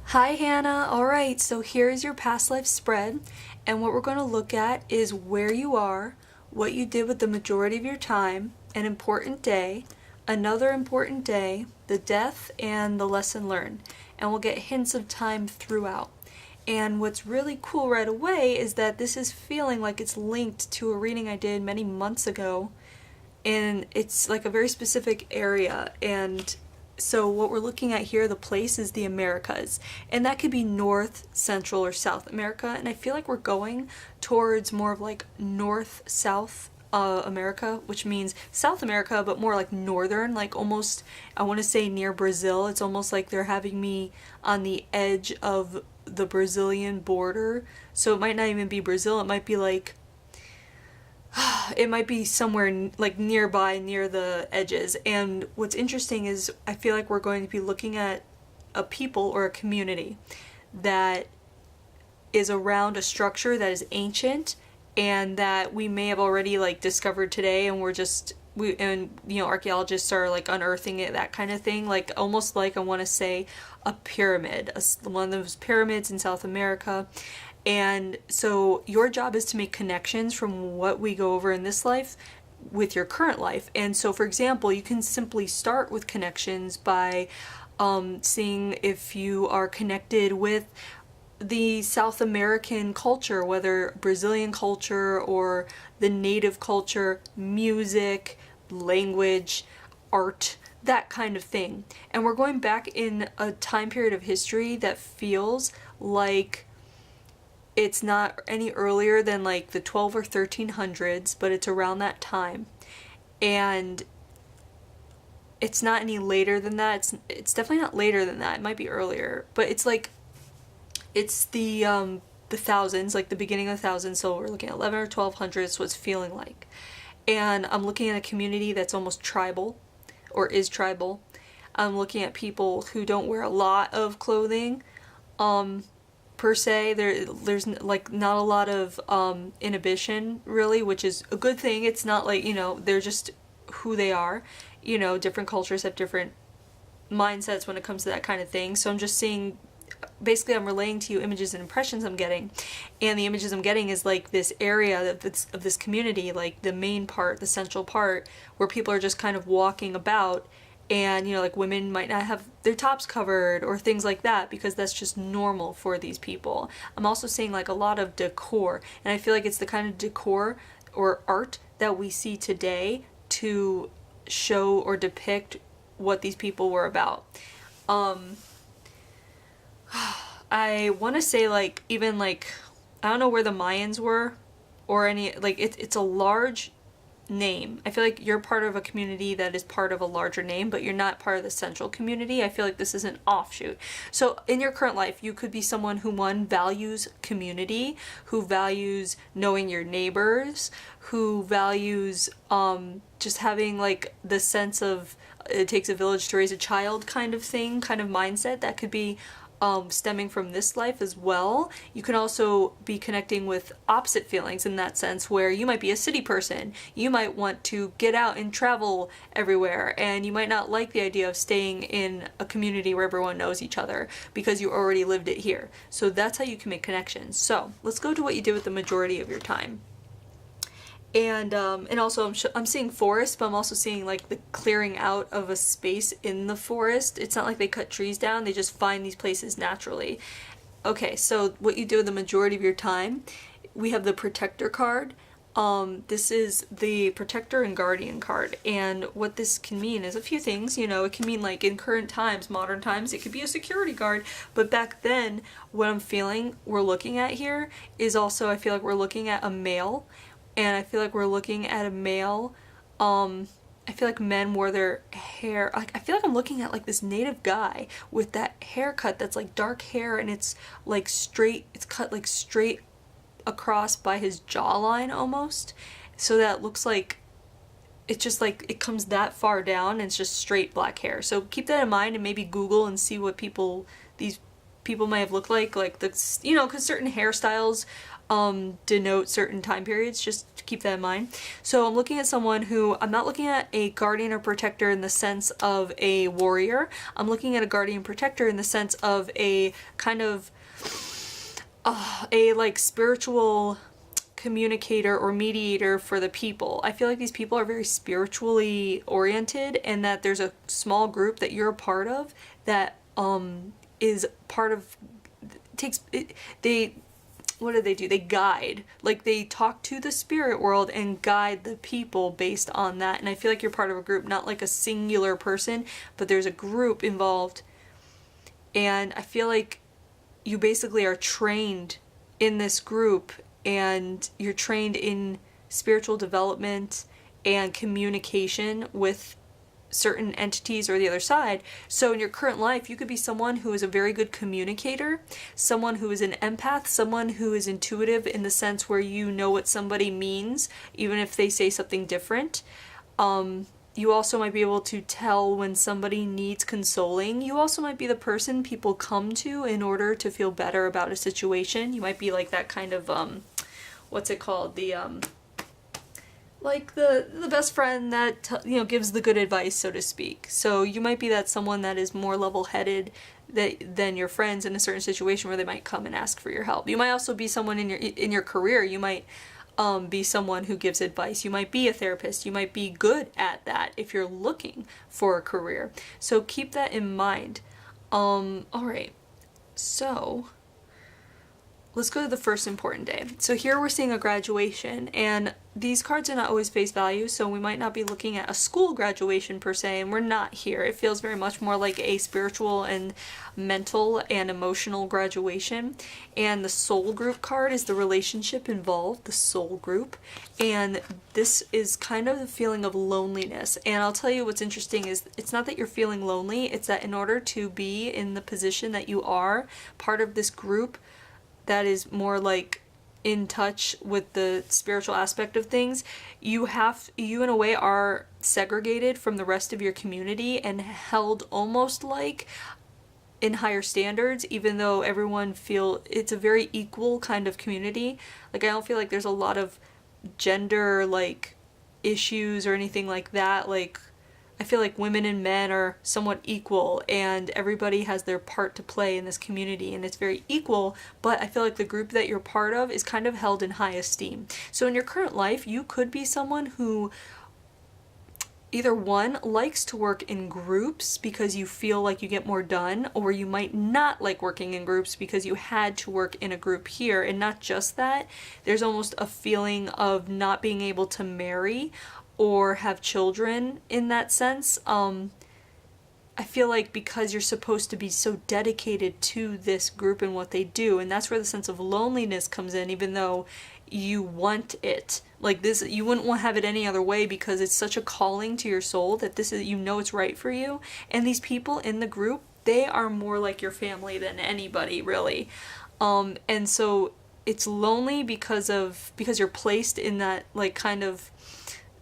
Hi Hannah, alright, so here's your past life spread, and what we're going to look at is where you are, what you did with the majority of your time, an important day, another important day, the death, and the lesson learned. And we'll get hints of time throughout. And what's really cool right away is that this is feeling like it's linked to a reading I did many months ago, and it's like a very specific area. And so what we're looking at here, the place, is the Americas, and that could be North, Central, or South America. And I feel like we're going towards more of like North, South America, which means South America, but more like northern, like almost, I want to say near Brazil. It's almost like they're having me on the edge of the Brazilian border. So it might not even be Brazil, it might be like it might be somewhere like nearby, near the edges. And what's interesting is I feel like we're going to be looking at a people or a community that is around a structure that is ancient and that we may have already like discovered today, and archaeologists are like unearthing it, that kind of thing, like almost like I want to say a pyramid, one of those pyramids in South America. And so your job is to make connections from what we go over in this life with your current life. And so, for example, you can simply start with connections by seeing if you are connected with the South American culture, whether Brazilian culture or the native culture, music, language, art, that kind of thing. And we're going back in a time period of history that feels like it's not any earlier than like the 12 or 1300s, but it's around that time. And it's not any later than that. It's definitely not later than that. It might be earlier, but it's like it's the thousands, like the beginning of the thousands. So we're looking at 11 or 1200s, what it's feeling like. And I'm looking at a community that's almost tribal or is tribal. I'm looking at people who don't wear a lot of clothing. Per se, there's like not a lot of inhibition really, which is a good thing. It's not like, they're just who they are. Different cultures have different mindsets when it comes to that kind of thing. So I'm just seeing, basically I'm relaying to you images and impressions I'm getting, and the images I'm getting is like this area of this community, like the main part, the central part, where people are just kind of walking about. And, like women might not have their tops covered or things like that because that's just normal for these people. I'm also seeing like a lot of decor, and I feel like it's the kind of decor or art that we see today to show or depict what these people were about. I want to say like even like, I don't know where the Mayans were or any, like it's a large name. I feel like you're part of a community that is part of a larger name, but you're not part of the central community. I feel like this is an offshoot. So in your current life, you could be someone who, one, values community, who values knowing your neighbors, who values just having like the sense of it takes a village to raise a child kind of thing, kind of mindset. That could be stemming from this life as well. You can also be connecting with opposite feelings in that sense, where you might be a city person. You might want to get out and travel everywhere, and you might not like the idea of staying in a community where everyone knows each other because you already lived it here. So that's how you can make connections. So let's go to what you did with the majority of your time. And also I'm seeing forest, but I'm also seeing like the clearing out of a space in the forest. It's not like they cut trees down, they just find these places naturally. Okay, so what you do with the majority of your time, we have the protector card. This is the protector and guardian card, and what this can mean is a few things. It can mean like in current times, modern times, it could be a security guard, but back then what I'm feeling we're looking at here is also, I feel like we're looking at a male. And I feel like we're looking at a male. I feel like men wore their hair. I feel like I'm looking at like this native guy with that haircut that's like dark hair, and it's like straight. It's cut like straight across by his jawline almost. So that looks like it's just like it comes that far down, and it's just straight black hair. So keep that in mind and maybe Google and see what these people might have looked like the, because certain hairstyles denote certain time periods, just to keep that in mind. So I'm looking at someone who, I'm not looking at a guardian or protector in the sense of a warrior. I'm looking at a guardian protector in the sense of a kind of a like spiritual communicator or mediator for the people. I feel like these people are very spiritually oriented, and that there's a small group that you're a part of that is part of takes it, they what do? They guide. Like, they talk to the spirit world and guide the people based on that. And I feel like you're part of a group, not like a singular person, but there's a group involved. And I feel like you basically are trained in this group, and you're trained in spiritual development and communication with certain entities or the other side. So in your current life, you could be someone who is a very good communicator, someone who is an empath, someone who is intuitive in the sense where you know what somebody means, even if they say something different. You also might be able to tell when somebody needs consoling. You also might be the person people come to in order to feel better about a situation. You might be like that kind of, what's it called? Like the best friend that gives the good advice, so to speak. So you might be that someone that is more level-headed than your friends in a certain situation where they might come and ask for your help. You might also be someone in your career. You might be someone who gives advice. You might be a therapist. You might be good at that if you're looking for a career. So keep that in mind. All right. So let's go to the first important day. So here we're seeing a graduation, and these cards are not always face value, so we might not be looking at a school graduation per se, and we're not here. It feels very much more like a spiritual and mental and emotional graduation. And the soul group card is the relationship involved, the soul group, and this is kind of the feeling of loneliness. And I'll tell you what's interesting is it's not that you're feeling lonely, it's that in order to be in the position that you are, part of this group that is more like in touch with the spiritual aspect of things, you in a way are segregated from the rest of your community and held almost like in higher standards, even though everyone feel it's a very equal kind of community. Like, I don't feel like there's a lot of gender like issues or anything like that. Like, I feel like women and men are somewhat equal, and everybody has their part to play in this community, and it's very equal, but I feel like the group that you're part of is kind of held in high esteem. So in your current life, you could be someone who either one, likes to work in groups because you feel like you get more done, or you might not like working in groups because you had to work in a group here. And not just that, there's almost a feeling of not being able to marry or have children in that sense. I feel like because you're supposed to be so dedicated to this group and what they do, and that's where the sense of loneliness comes in, even though you want it. Like this, you wouldn't want to have it any other way because it's such a calling to your soul that this is, it's right for you. And these people in the group, they are more like your family than anybody, really. And so it's lonely because you're placed in that like kind of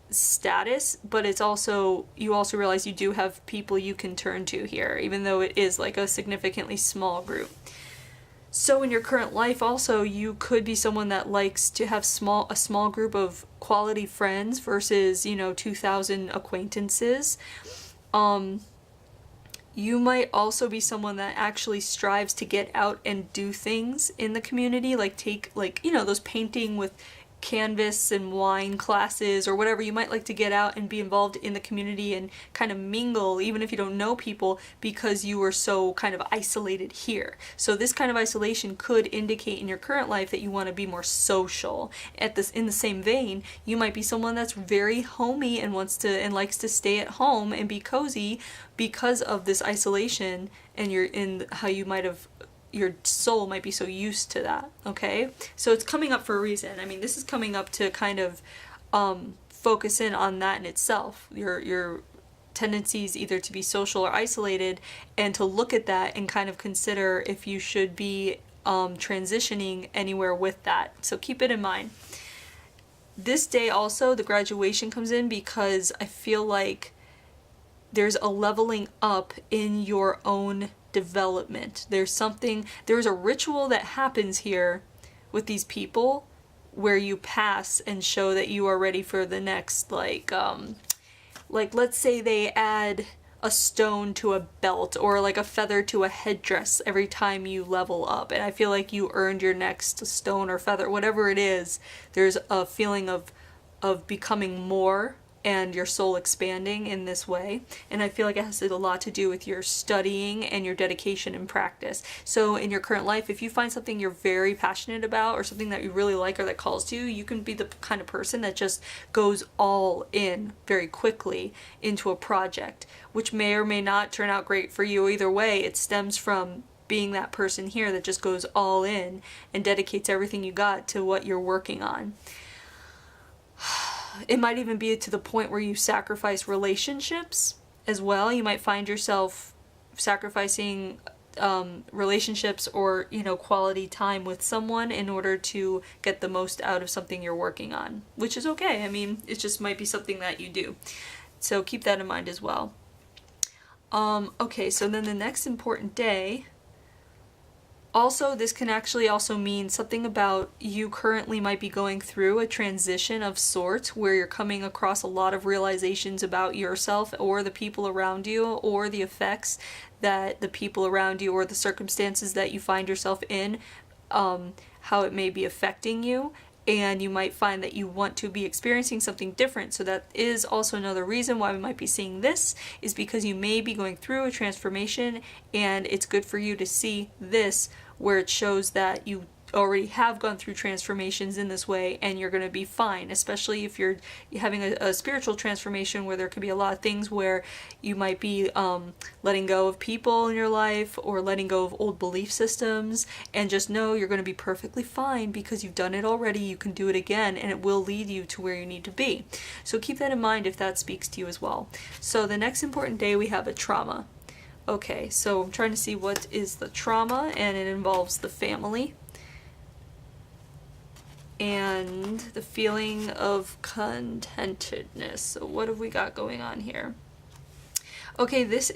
status, but it's also, you also realize you do have people you can turn to here, even though it is like a significantly small group. So in your current life also, you could be someone that likes to have a small group of quality friends versus 2,000 acquaintances. You might also be someone that actually strives to get out and do things in the community, like take those painting with canvas and wine classes or whatever. You might like to get out and be involved in the community and kind of mingle, even if you don't know people, because you were so kind of isolated here. So this kind of isolation could indicate in your current life that you want to be more social. In the same vein, you might be someone that's very homey and likes to stay at home and be cozy because of this isolation, and your soul might be so used to that, okay? So it's coming up for a reason. I mean, this is coming up to kind of focus in on that in itself. Your tendencies either to be social or isolated, and to look at that and kind of consider if you should be transitioning anywhere with that. So keep it in mind. This day also, the graduation comes in because I feel like there's a leveling up in your own development. There's a ritual that happens here with these people where you pass and show that you are ready for the next, like let's say they add a stone to a belt or like a feather to a headdress every time you level up, and I feel like you earned your next stone or feather, whatever it is. There's a feeling of becoming more and your soul expanding in this way, and I feel like it has a lot to do with your studying and your dedication and practice. So in your current life, if you find something you're very passionate about or something that you really like or that calls to you, you can be the kind of person that just goes all in very quickly into a project, which may or may not turn out great for you. Either way, it stems from being that person here that just goes all in and dedicates everything you got to what you're working on. It might even be to the point where you sacrifice relationships as well. You might find yourself sacrificing relationships or, quality time with someone in order to get the most out of something you're working on, which is okay. I mean, it just might be something that you do. So keep that in mind as well. Okay, so then the next important day. Also, this can actually also mean something about you currently might be going through a transition of sorts where you're coming across a lot of realizations about yourself or the people around you, or the effects that the people around you or the circumstances that you find yourself in, how it may be affecting you. And you might find that you want to be experiencing something different. So that is also another reason why we might be seeing this, is because you may be going through a transformation, and it's good for you to see this where it shows that you already have gone through transformations in this way and you're going to be fine, especially if you're having a spiritual transformation where there could be a lot of things where you might be letting go of people in your life or letting go of old belief systems, and just know you're going to be perfectly fine because you've done it already. You can do it again, and it will lead you to where you need to be. So keep that in mind if that speaks to you as well. So the next important day we have a trauma. Okay, so I'm trying to see what is the trauma, and it involves the family and the feeling of contentedness. So what have we got going on here? Okay, this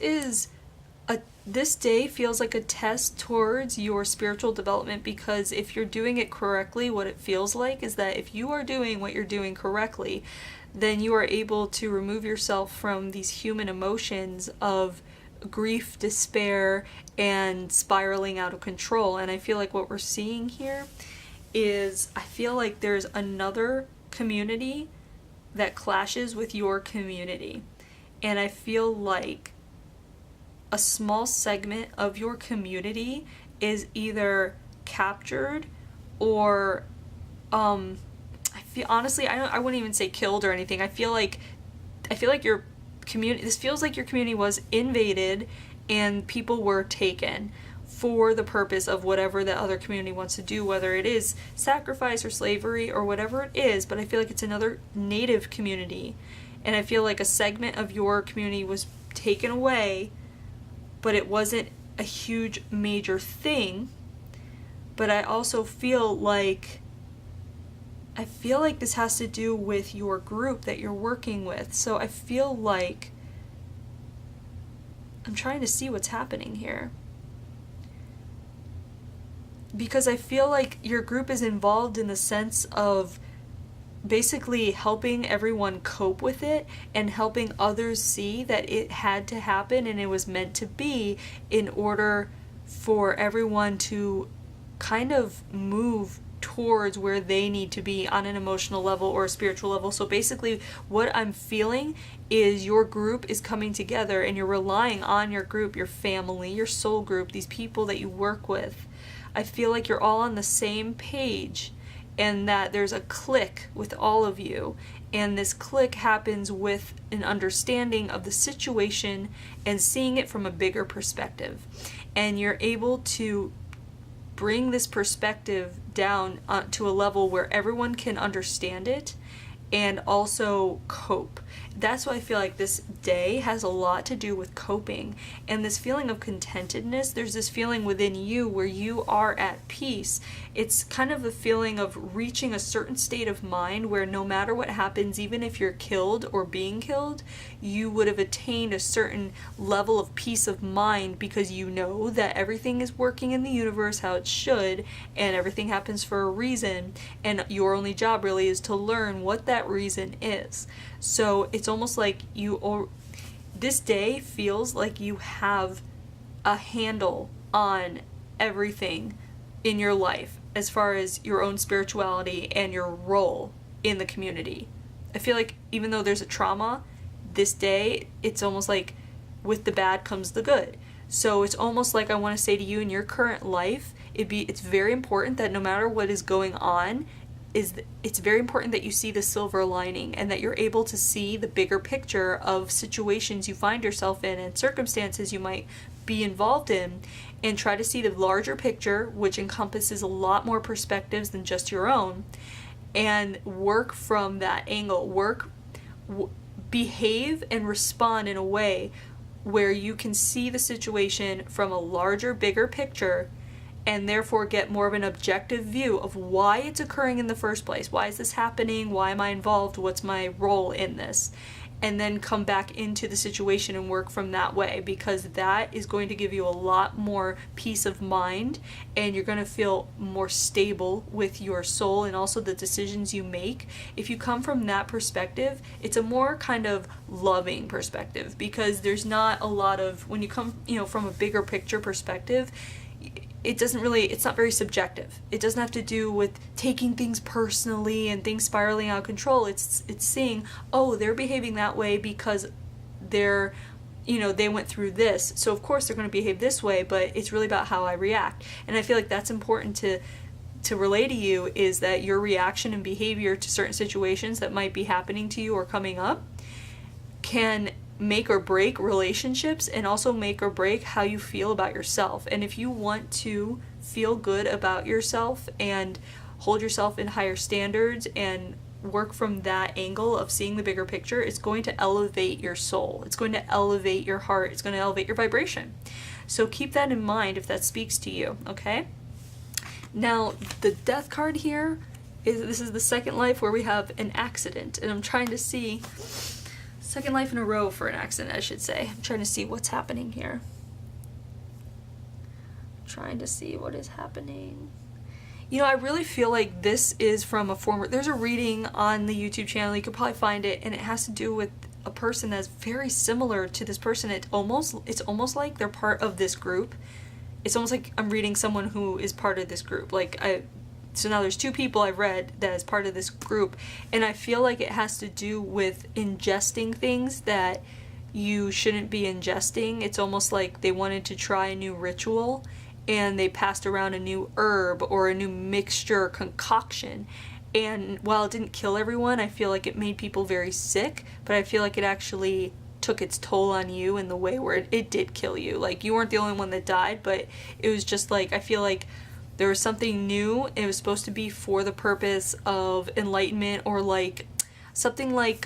day feels like a test towards your spiritual development, because if you're doing it correctly, what it feels like is that if you are doing what you're doing correctly, then you are able to remove yourself from these human emotions of grief, despair, and spiraling out of control. And I feel like what we're seeing here is, I feel like there's another community that clashes with your community. And I feel like a small segment of your community is either captured or I feel, honestly, I wouldn't even say killed or anything. I feel like your community, this feels like your community was invaded and people were taken for the purpose of whatever the other community wants to do, whether it is sacrifice or slavery or whatever it is. But I feel like it's another native community, and I feel like a segment of your community was taken away, but it wasn't a huge major thing. But I also feel like this has to do with your group that you're working with. So I feel like I'm trying to see what's happening here, because I feel like your group is involved in the sense of basically helping everyone cope with it and helping others see that it had to happen and it was meant to be, in order for everyone to kind of move towards where they need to be on an emotional level or a spiritual level. So basically what I'm feeling is your group is coming together, and you're relying on your group, your family, your soul group, these people that you work with. I feel like you're all on the same page, and that there's a click with all of you, and this click happens with an understanding of the situation and seeing it from a bigger perspective. And you're able to bring this perspective down to a level where everyone can understand it and also cope. That's why I feel like this day has a lot to do with coping. And this feeling of contentedness, there's this feeling within you where you are at peace. It's kind of a feeling of reaching a certain state of mind where no matter what happens, even if you're killed or being killed, you would have attained a certain level of peace of mind because you know that everything is working in the universe how it should, and everything happens for a reason, and your only job really is to learn what that reason is. So it's almost like this day feels like you have a handle on everything in your life as far as your own spirituality and your role in the community. I feel like even though there's a trauma, this day, it's almost like with the bad comes the good. So it's almost like I want to say to you in your current life, it's very important that no matter what is going on, it's very important that you see the silver lining and that you're able to see the bigger picture of situations you find yourself in and circumstances you might be involved in, and try to see the larger picture, which encompasses a lot more perspectives than just your own, and work from that angle. Behave and respond in a way where you can see the situation from a larger, bigger picture, and therefore get more of an objective view of why it's occurring in the first place. Why is this happening? Why am I involved? What's my role in this? And then come back into the situation and work from that way, because that is going to give you a lot more peace of mind, and you're going to feel more stable with your soul and also the decisions you make. If you come from that perspective, it's a more kind of loving perspective, because there's not a lot of, when you come, from a bigger picture perspective, it's not very subjective. It doesn't have to do with taking things personally and things spiraling out of control. It's seeing, oh, they're behaving that way because they went through this. So of course they're going to behave this way, but it's really about how I react. And I feel like that's important to relay to you, is that your reaction and behavior to certain situations that might be happening to you or coming up can make or break relationships, and also make or break how you feel about yourself. And if you want to feel good about yourself and hold yourself in higher standards and work from that angle of seeing the bigger picture, it's going to elevate your soul. It's going to elevate your heart. It's going to elevate your vibration. So keep that in mind if that speaks to you, okay? Now, the death card here this is the second life where we have an accident, and I'm trying to see second life in a row for an accident, I should say. I'm trying to see what's happening here. Trying to see what is happening. I really feel like this is from there's a reading on the YouTube channel, you could probably find it, and it has to do with a person that's very similar to this person. It's almost like they're part of this group. It's almost like I'm reading someone who is part of this group. So now there's two people I've read that is part of this group, and I feel like it has to do with ingesting things that you shouldn't be ingesting. It's almost like they wanted to try a new ritual, and they passed around a new herb or a new mixture or concoction. And while it didn't kill everyone, I feel like it made people very sick, but I feel like it actually took its toll on you in the way where it did kill you. Like, you weren't the only one that died, but it was just like, I feel like there was something new. It was supposed to be for the purpose of enlightenment, or like something like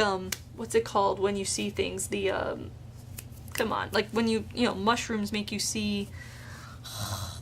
what's it called when you see things, like when mushrooms make you see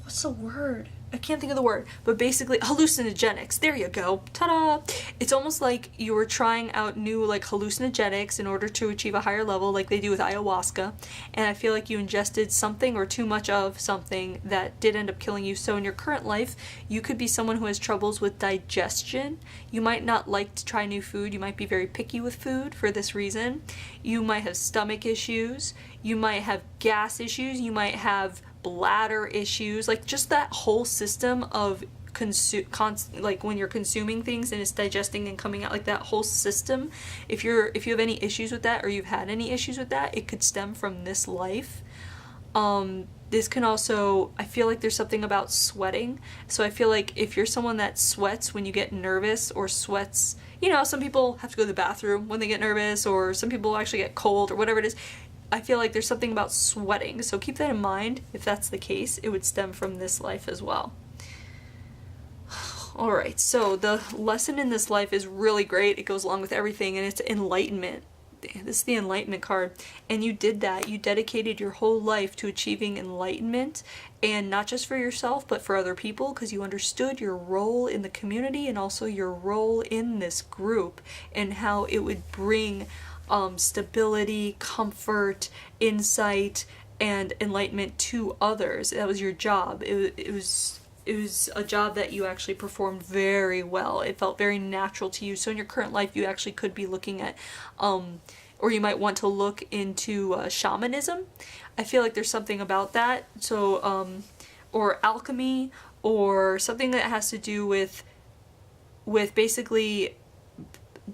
what's the word? I can't think of the word, but basically hallucinogenics. There you go. Ta-da! It's almost like you were trying out new hallucinogenics in order to achieve a higher level, like they do with ayahuasca. And I feel like you ingested something or too much of something that did end up killing you. So in your current life, you could be someone who has troubles with digestion. You might not like to try new food. You might be very picky with food for this reason. You might have stomach issues. You might have gas issues. You might have bladder issues, like just that whole system of when you're consuming things and it's digesting and coming out, like that whole system. If you have any issues with that, or you've had any issues with that, it could stem from this life. This can also, I feel like there's something about sweating. So I feel like if you're someone that sweats when you get nervous, or sweats, some people have to go to the bathroom when they get nervous, or some people actually get cold, or whatever it is. I feel like there's something about sweating, so keep that in mind. If that's the case, it would stem from this life as well. Alright, so the lesson in this life is really great. It goes along with everything, and it's enlightenment. this is the Enlightenment card, and you did that. You dedicated your whole life to achieving enlightenment, and not just for yourself, but for other people, because you understood your role in the community and also your role in this group, and how it would bring stability, comfort, insight, and enlightenment to others. That was your job. It was a job that you actually performed very well. It felt very natural to you. So in your current life, you actually could be looking at, or you might want to look into shamanism. I feel like there's something about that. So, or alchemy, or something that has to do with basically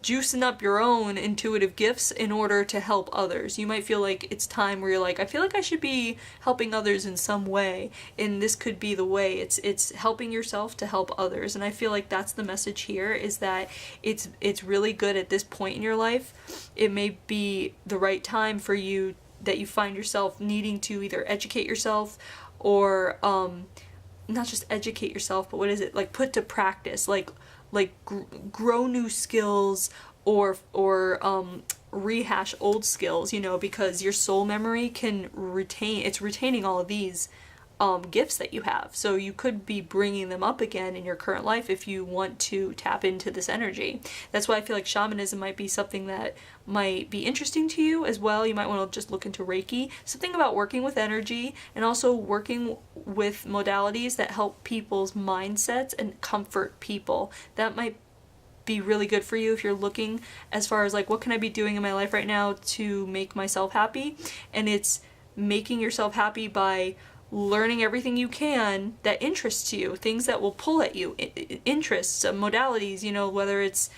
juicing up your own intuitive gifts in order to help others. You might feel like it's time where you're like, I feel like I should be helping others in some way, and this could be the way. It's helping yourself to help others. And I feel like that's the message here, is that it's really good at this point in your life. It may be the right time for you, that you find yourself needing to either educate yourself, or not just educate yourself, but what is it, like put to practice, like grow new skills, or rehash old skills, you know, because your soul memory can it's retaining all of these gifts that you have. So you could be bringing them up again in your current life if you want to tap into this energy. That's why I feel like shamanism might be something that might be interesting to you as well. You might want to just look into Reiki. Something about working with energy, and also working with modalities that help people's mindsets and comfort people. That might be really good for you if you're looking as far as like, what can I be doing in my life right now to make myself happy? And it's making yourself happy by learning everything you can that interests you, things that will pull at you, interests, modalities, you know, whether it's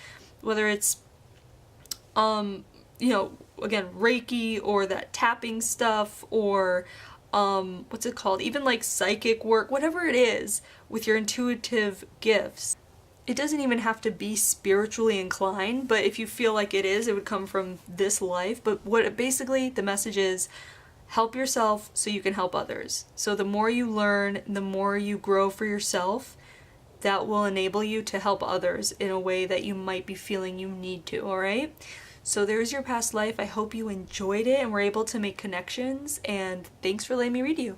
you know, again, Reiki, or that tapping stuff, or what's it called, even like psychic work, whatever it is with your intuitive gifts. It doesn't even have to be spiritually inclined, but if you feel like it is, it would come from this life. But what basically the message is, help yourself so you can help others. So the more you learn, the more you grow for yourself, that will enable you to help others in a way that you might be feeling you need to, alright? So there's your past life. I hope you enjoyed it and were able to make connections, and thanks for letting me read you.